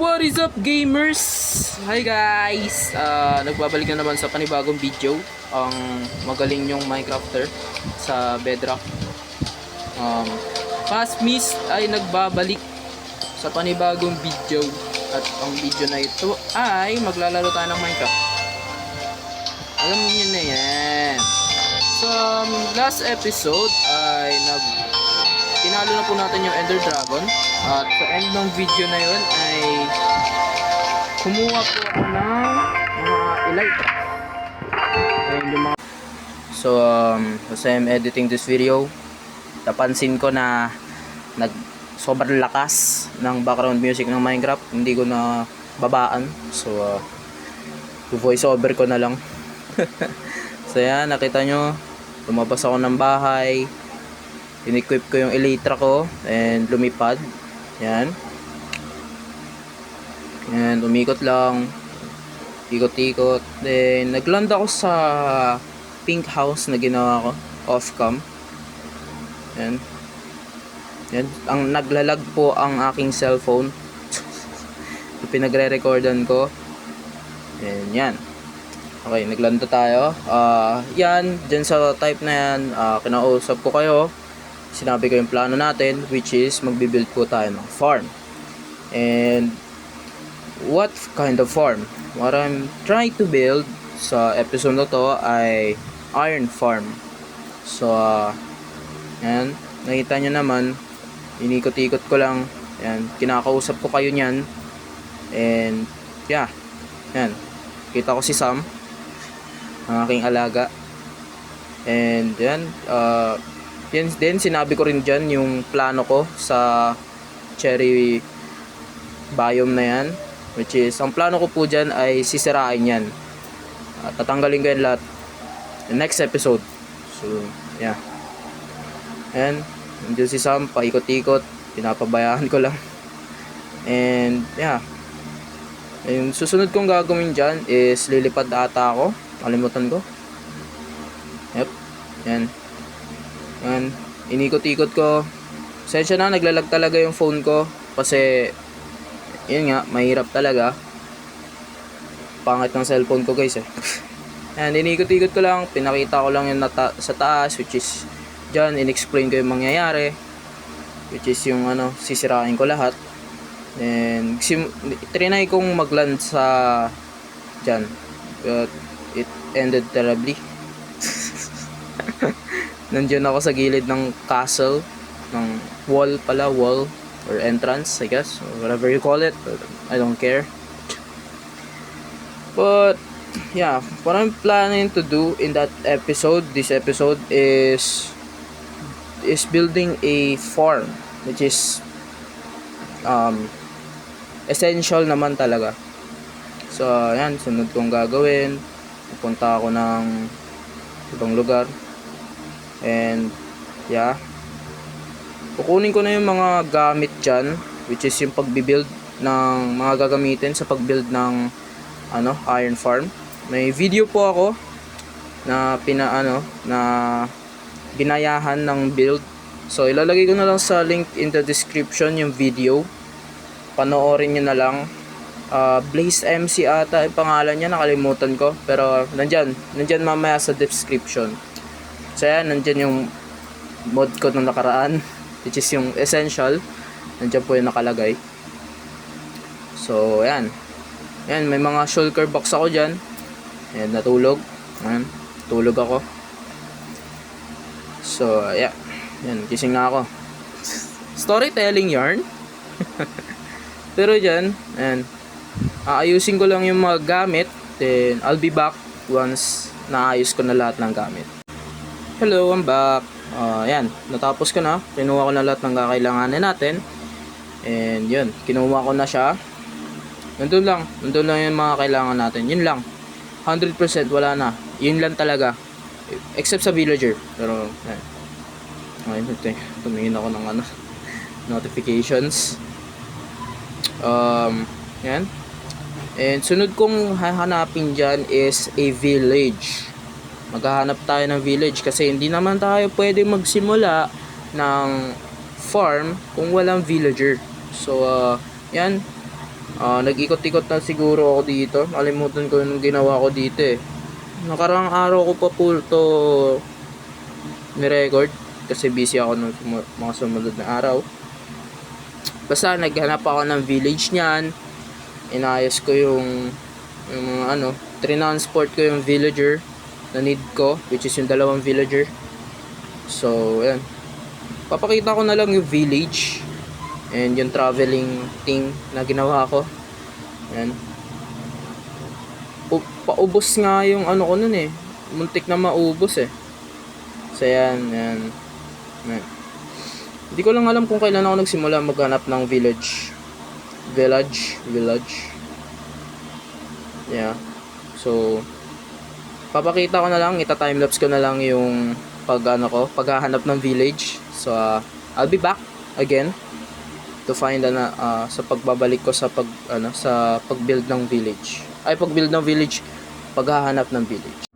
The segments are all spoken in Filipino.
What is up, gamers? Hi guys! Nagbabalik na naman sa panibagong video ang magaling yung Minecrafter sa Bedrock. Fast Mist ay nagbabalik sa panibagong video, at ang video na ito ay maglalaro tayo ng Minecraft. Alam niyo na yan. So last episode ay tinalo na po natin yung Ender Dragon, at sa end ng video na yun ay kumuha po ako ng mga elytra. So as I'm editing this video, napansin ko na sobrang lakas ng background music ng Minecraft, hindi ko na babaan, so voice over ko na lang. So yan, nakita nyo, lumabas ako ng bahay, in-equip ko yung elytra ko and lumipad. Yan. And umikot lang, ikot-ikot. Then nagland ako sa pink house na ginawa ko off cam. Yan. Yan, ang naglalag po ang aking cellphone. Pinagre-recordan ko. And yan. Okay, naglanda tayo. Yan, dyan sa type na yan, kinausap ko kayo. Sinabi ko yung plano natin, which is magbibuild po tayo ng farm. And what kind of farm? What I'm trying to build sa episode na to ay iron farm. So yan, nakita nyo naman, inikot-ikot ko lang. Yan, kinakausap ko kayo nyan. And yeah, yan, kita ko si Sam, ang aking alaga. And yan, yan din, sinabi ko rin dyan yung plano ko sa cherry biome na yan, which is, ang plano ko po dyan ay sisirain yan at tatanggalin ko yan lahat the next episode. So yeah, and nandiyan si Sam, paikot-ikot, pinapabayaan ko lang. And yeah, yung susunod kong gagawin dyan is lilipad ata ako, kalimutan ko. Yep, yan. Yan, inikot-ikot ko. Sensya na, naglalag talaga yung phone ko kasi yun nga, mahirap talaga. Pangit ng cellphone ko, guys, eh. Yan, inikot-ikot ko lang, pinakita ko lang yung sa taas, which is dyan, in-explain ko yung mangyayari, which is yung sisirain ko lahat. Then trinay kong magland sa dyan, but it ended terribly. Nandiyan ako sa gilid ng castle, ng wall or entrance, I guess, or whatever you call it. I don't care. But yeah, what I'm planning to do in this episode is building a farm, which is essential naman talaga. So yan, sunod kong gagawin, pupunta ako ng ibang lugar. And yeah, kukunin ko na yung mga gamit dyan, which is yung pagbibuild ng mga gagamitin sa pagbuild ng iron farm. May video po ako na binayahan ng build, so ilalagay ko na lang sa link in the description yung video. Panoorin nyo na lang. Blaze MC ata yung pangalan niya, nakalimutan ko, pero nandyan mamaya sa description. So yan, nandyan yung mod ko nung nakaraan, which is yung essential. Nandyan po yung nakalagay. So yan, may mga shulker box ako dyan. Ayan, natulog. Ayan, tulog ako. So yeah, yan, gising na ako. Storytelling yarn. Pero dyan, ayan, aayusin ko lang yung mga gamit. Then I'll be back once naayos ko na lahat ng gamit. Hello, I'm back. Yan, natapos ko na. Kinuha ko na lahat ng kakailanganin natin. And yun, kinuha ko na siya. Nandun lang yung mga kailangan natin. Yun lang, 100% wala na. Yun lang talaga, except sa villager. Pero yan, okay, tumingin ako ng notifications. Yan. And sunod kong hahanapin dyan is a village. Maghahanap tayo ng village kasi hindi naman tayo pwede magsimula ng farm kung walang villager. So yan, Nag-ikot-ikot na siguro ako dito. Nakalimutan ko yung ginawa ko dito eh. Nakarang araw ko pa po to ni-record kasi busy ako ng mga sumunod na araw. Basta naghanap ako ng village niyan. Inayos ko yung mga trinansport ko yung villager na need ko, which is yung dalawang villager. So, ayan. Papakita ko na lang yung village and yung traveling thing na ginawa ko. Ayan. Paubos nga yung ko nun eh. Muntik na maubos eh. So, ayan. Ayan. Hindi ko lang alam kung kailan ako nagsimula maghanap ng village. Yeah. So, papakita ko na lang, ita-timelapse ko na lang yung paghahanap ng village. So, I'll be back again to find sa pagbabalik ko sa pag-build ng village. Paghahanap ng village.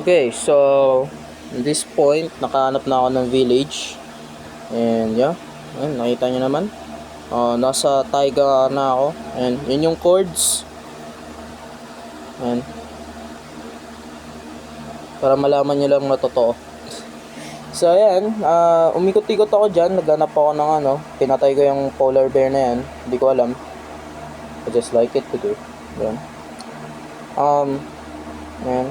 Okay, so at this point, nakahanap na ako ng village. And yeah, ayun, nakita nyo naman. Nasa taiga na ako. And yun yung chords. Ayan. Para malaman nyo lang na totoo. So ayan, umikot-ikot ako dyan. Naghanap ako ng pinatay ko yung polar bear na yan. Hindi ko alam. I just like it to do. Ayan. Ayan.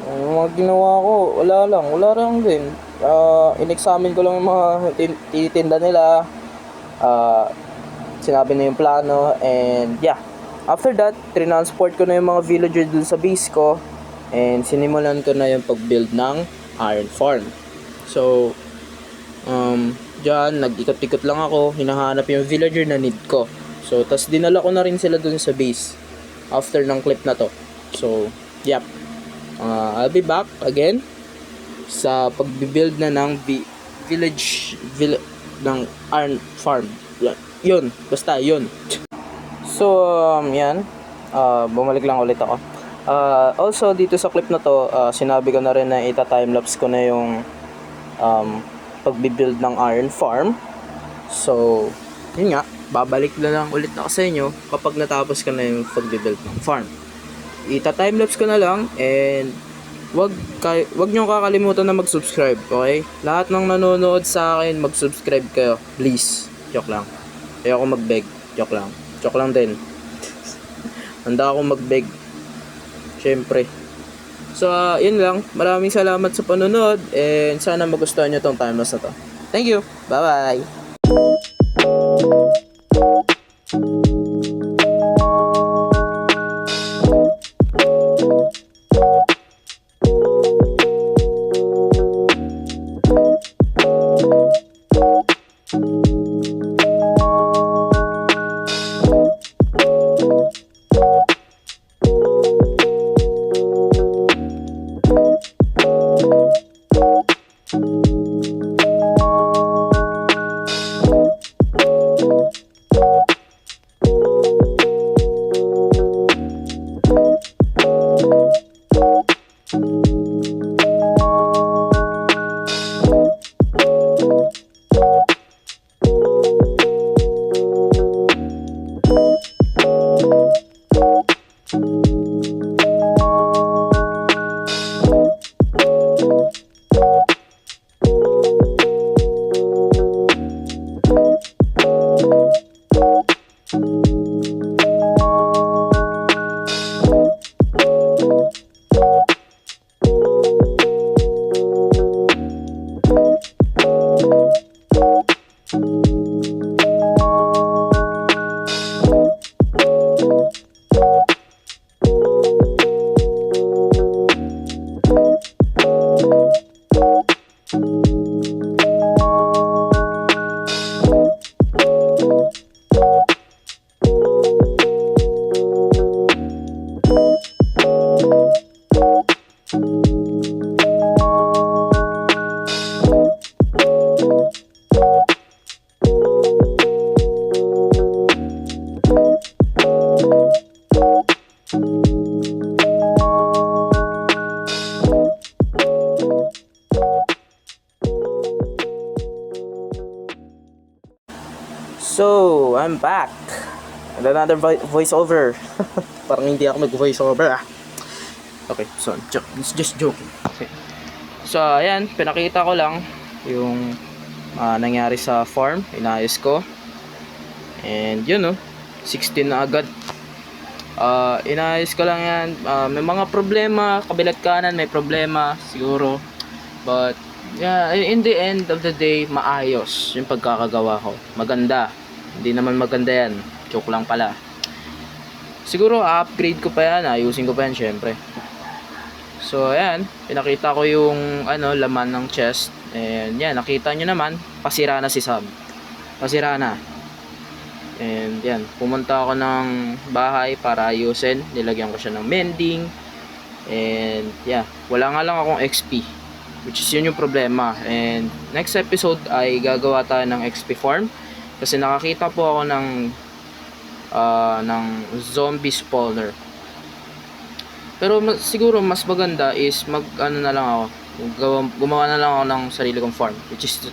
Yung mga ginawa ko, wala lang din. In-examine ko lang yung mga tinitinda nila. Sinabi na yung plano. And yeah, after that, trinansport ko na yung mga villager dun sa base ko. And sinimulan ko na yung pag-build ng iron farm. So, dyan, nag-ikot-ikot lang ako. Hinahanap yung villager na need ko. So, tas dinala ko na rin sila dun sa base after ng clip na to. So, yep. I'll be back again sa pag-build na ng village ng iron farm. Yun, basta yun. So, yan. Bumalik lang ulit ako. Also, dito sa clip na to, sinabi ko na rin na ita-timelapse ko na yung pag-build ng iron farm. So, yun nga. Babalik na lang ulit ako sa inyo kapag natapos ka na yung pag-build ng farm. Ita-timelapse ko na lang and wag niyo kakalimutan na mag-subscribe, okay? Lahat ng nanonood sa akin, mag-subscribe kayo, please. Joke lang. Ayoko mag-beg. Joke lang din. Handa akong mag-beg. Syempre. So, yun lang. Maraming salamat sa panonood and sana magustuhan nyo tong timelapse na to. Thank you. Bye-bye. I'm back. And another voiceover. Parang hindi ako nag-voiceover ah. Okay, so just joking. Okay. So ayan, pinakita ko lang yung nangyari sa farm. Inayos ko. And yun no, 16 na agad. Inayos ko lang yan. May mga problema, kabilat kanan may problema siguro. But yeah, in the end of the day, maayos yung pagkakagawa ko. Maganda. Hindi naman maganda yan. Joke lang pala. Siguro upgrade ko pa yan. Ayusin ko pa yan syempre. So ayan, pinakita ko yung laman ng chest. And yan, nakita nyo naman, pasira na si Sab. Pasira na. And yan, pumunta ako ng bahay para ayusin. Nilagyan ko siya ng mending. And yeah, wala nga lang akong XP, which is yun yung problema. And next episode ay gagawa tayo ng XP farm. Kasi nakakita po ako ng zombie spawner. Pero siguro mas maganda is na lang ako. Gumawa na lang ako ng sarili kong farm, which is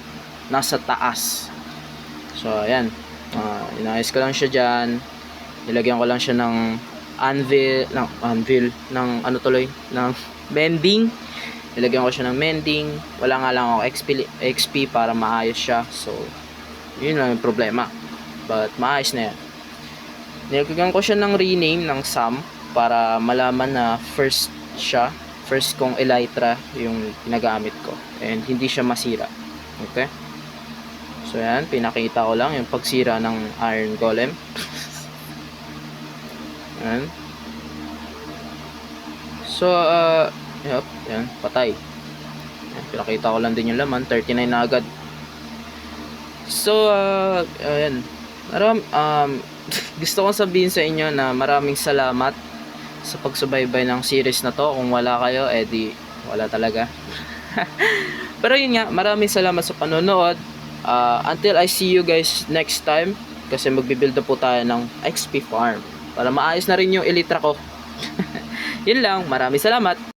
nasa taas. So ayan, inayos ko lang siya dyan. Nilagyan ko lang siya ng anvil ng ng mending. Nilagyan ko siya ng mending. Wala nga lang ako XP para maayos siya. So yun lang yung problema. But maayos na yan. Nilagyan ko siya ng rename ng Sam para malaman na first kong elytra yung ginagamit ko. And hindi siya masira. Okay? So yan, pinakita ko lang yung pagsira ng iron golem. Yan. So, yep, yan, patay. Yan, pinakita ko lang din yung laman, 39 na agad. So, ayan. Gusto kong sabihin sa inyo na maraming salamat sa pagsubaybay ng series na to. Kung wala kayo, edi wala talaga. Pero yun nga, maraming salamat sa panonood. Until I see you guys next time, kasi magbibuild na po tayo ng XP farm para maayos na rin yung elytra ko. Yun lang, maraming salamat.